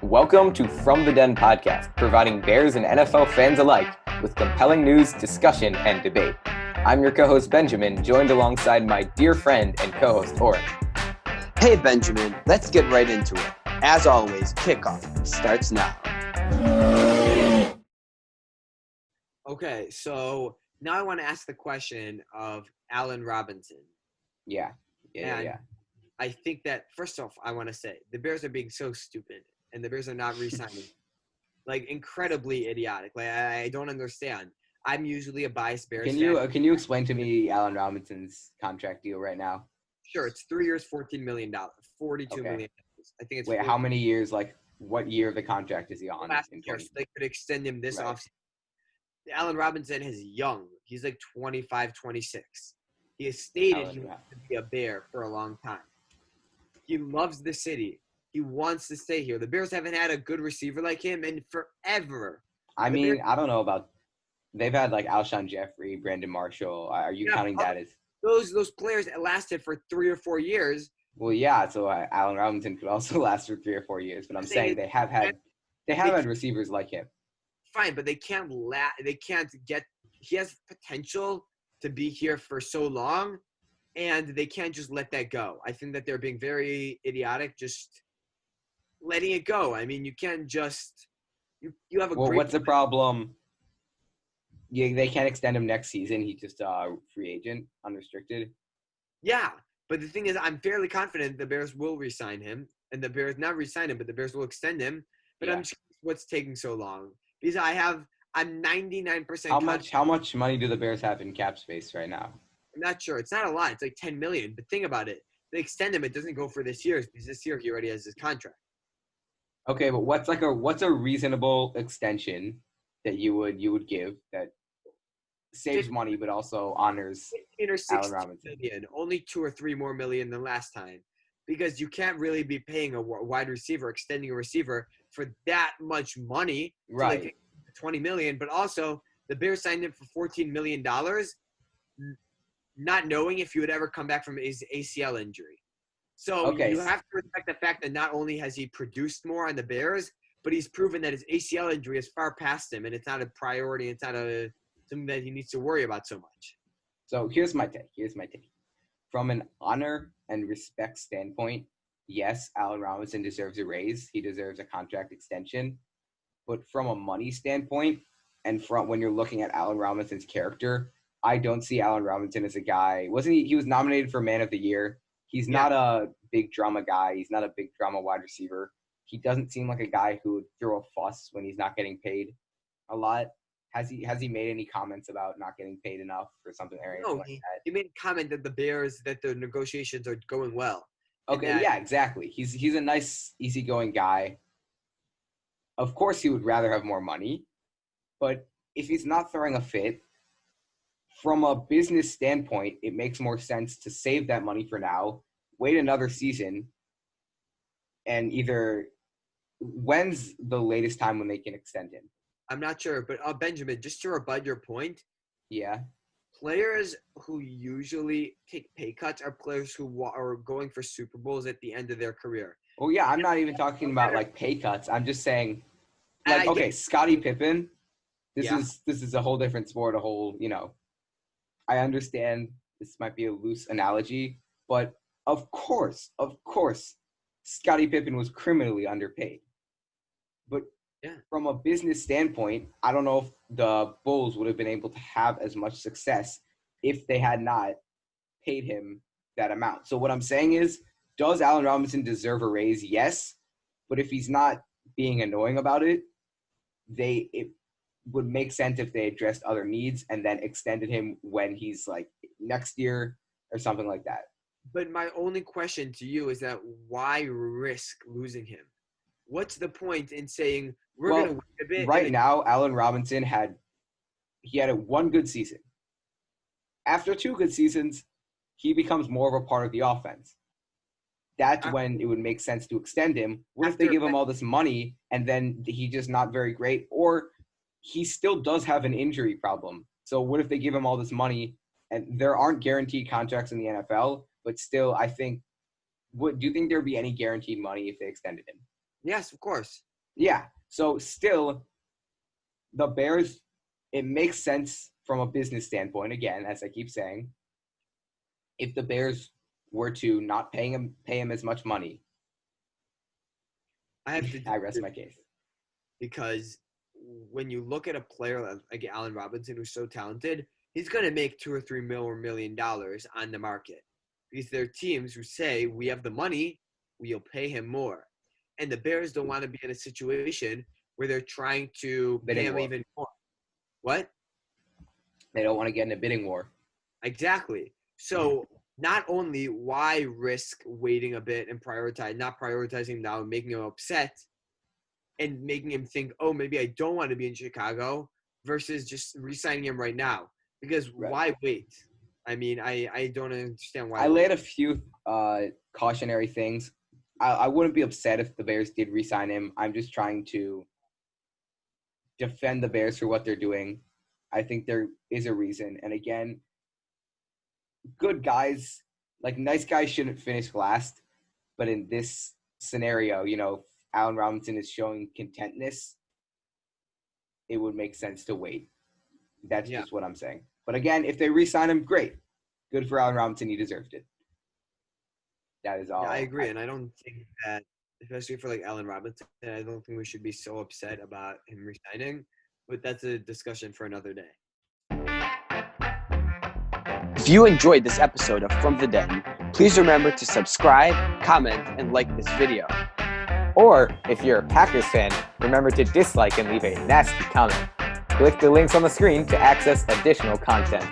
Welcome to From the Den podcast, providing Bears and NFL fans alike with compelling news, discussion, and debate. I'm your co-host Benjamin, joined alongside my dear friend and co-host Oren. Hey Benjamin, let's get right into it. As always, kickoff starts now. Okay, so now I want to ask the question of Allen Robinson. Yeah. I think that, first off, I want to say the Bears are being so stupid, and the Bears are not re-signing. Incredibly idiotic. I don't understand. I'm usually a biased Bears fan. Can you explain to me Allen Robinson's contract deal right now? Sure, it's 3 years, $14 million, $42 million. I think it's. Wait, how many years? What year of the contract is he on? Last year, so they could extend him this offseason. Allen Robinson is young. He's 25, 26. He has stated he wants to be a Bear for a long time. He loves the city. He wants to stay here. The Bears haven't had a good receiver like him in forever. I don't know about – they've had Alshon Jeffrey, Brandon Marshall. Are you counting that as – Those players lasted for 3 or 4 years. Well, yeah, so Allen Robinson could also last for 3 or 4 years. But I'm saying they have had receivers like him. Fine, but they can't get – he has potential to be here for so long, and they can't just let that go. I think that they're being very idiotic just letting it go. I mean, you can't just you have a Well, what's the problem? Yeah, they can't extend him next season. He's just a free agent, unrestricted. Yeah, but the thing is, I'm fairly confident the Bears will re-sign him, and the Bears not re-sign him, but the Bears will extend him. But yeah. I'm just curious what's taking so long because I'm 99%. How much money do the Bears have in cap space right now? I'm not sure. It's not a lot. It's $10 million. But think about it. They extend him. It doesn't go for this year because this year he already has his contract. Okay, but what's a reasonable extension that you would give that saves money but also honors 15 or 16 Allen Robinson? million, only 2 or 3 more million than last time, because you can't really be paying a wide receiver, extending a receiver for that much money. Right. $20 million, but also the Bears signed him for $14 million, not knowing if he would ever come back from his ACL injury. So you have to respect the fact that not only has he produced more on the Bears, but he's proven that his ACL injury is far past him, and it's not a priority. It's not something that he needs to worry about so much. So here's my take. From an honor and respect standpoint, yes, Allen Robinson deserves a raise. He deserves a contract extension. But from a money standpoint, and from when you're looking at Allen Robinson's character, I don't see Allen Robinson as a guy. He was nominated for Man of the Year. He's not a big drama guy. He's not a big drama wide receiver. He doesn't seem like a guy who would throw a fuss when he's not getting paid a lot. Has he made any comments about not getting paid enough or something like that? He made a comment that the negotiations are going well. Okay, yeah, exactly. He's a nice, easygoing guy. Of course, he would rather have more money, but if he's not throwing a fit, from a business standpoint, it makes more sense to save that money for now, wait another season, and when's the latest time when they can extend him? I'm not sure, but Benjamin, just to rebut your point, yeah, players who usually take pay cuts are players who are going for Super Bowls at the end of their career. Oh yeah, I'm not even talking about pay cuts. I'm just saying, Scottie Pippen. This is a whole different sport. I understand this might be a loose analogy, but of course, Scottie Pippen was criminally underpaid. But from a business standpoint, I don't know if the Bulls would have been able to have as much success if they had not paid him that amount. So what I'm saying is, does Allen Robinson deserve a raise? Yes. But if he's not being annoying about it, it would make sense if they addressed other needs and then extended him when he's next year or something like that. But my only question to you is that why risk losing him? What's the point in saying we're going to wait a bit? Right now, Allen Robinson had one good season. After 2 good seasons, he becomes more of a part of the offense. That's when it would make sense to extend him. What if they give him all this money and then he's just not very great? Or he still does have an injury problem. So what if they give him all this money and there aren't guaranteed contracts in the NFL, but still I think – do you think there would be any guaranteed money if they extended him? Yes, of course. Yeah. So still, the Bears, it makes sense from a business standpoint, again, as I keep saying, if the Bears were to not pay him as much money. I rest my case. Because when you look at a player like Allen Robinson, who's so talented, he's going to make $2 or $3 million on the market. Because there are teams who say, we have the money, we'll pay him more. And the Bears don't want to be in a situation where they're trying to pay him even more. What? They don't want to get in a bidding war. Exactly. So not only why risk waiting a bit and not prioritizing him now and making him upset and making him think, oh, maybe I don't want to be in Chicago, versus just re-signing him right now. Because why wait? I mean, I don't understand why. I laid a few cautionary things. I wouldn't be upset if the Bears did re-sign him. I'm just trying to defend the Bears for what they're doing. I think there is a reason. And again, good guys, like nice guys shouldn't finish last. But in this scenario, Allen Robinson is showing contentness. It would make sense to wait. That's just what I'm saying. But again, if they re-sign him, great. Good for Allen Robinson. He deserved it. That is all. Yeah, I agree. And I don't think that, especially for like Allen Robinson, I don't think we should be so upset about him re-signing. But that's a discussion for another day. If you enjoyed this episode of From the Den, please remember to subscribe, comment, and like this video. Or, if you're a Packers fan, remember to dislike and leave a nasty comment. Click the links on the screen to access additional content.